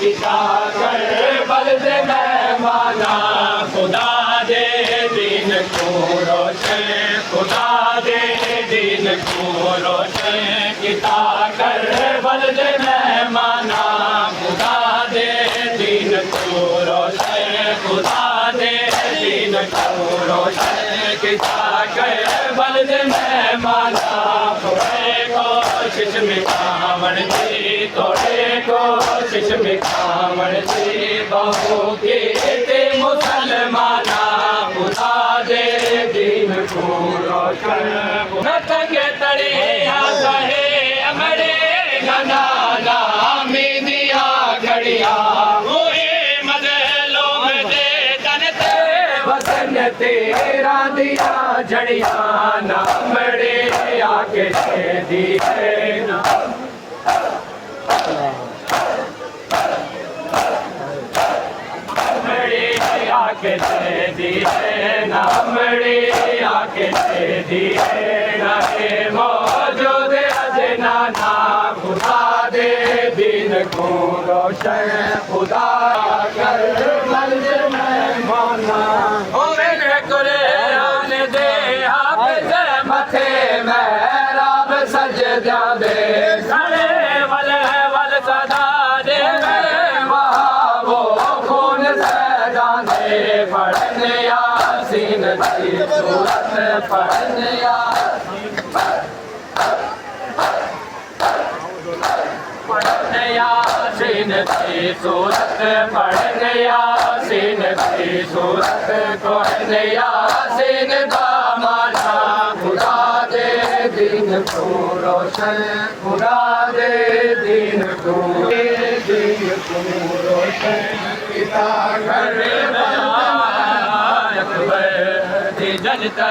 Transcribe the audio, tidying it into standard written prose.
किता कर बल दे मेहमाना खुदा दे दीन को रोशन खुदा दे दीन को रोशन किता कर बल दे मेहमाना खुदा दे दीन को रोशन खुदा दे दीन को रोशन किता कर बल दे मेहमाना कोशिश में कामण थी थोड़े कोशिश में कामण थी बहु के ते मुसलमाना खुदा दे दीन को रोशन न तंगे तड़े आए अमरे गनाना मीदिया घड़िया हुए मजलों में दे जनते वतन तेरा दिया झड़िया ना मरे आके दी है ना मरे आके दी है ना मरे आके दी है ना हे मौजूद अजना ना खुदा दे दीन को रोशन खुदा कर मंजिल में माना ओ मेरे कुरान दे हाफिज मथे महराब सजदा दे खड़े वल सदा दे वहाँ वो खून सदा दे पढ़ने यासीन की सूरत पढ़ने यासीन की सूरत पढ़ने यासीन की सूरत पढ़ने यासीन का माना खुदा दे दीन को रोशन खुदा दे दीन को रोशन पिता घर जनता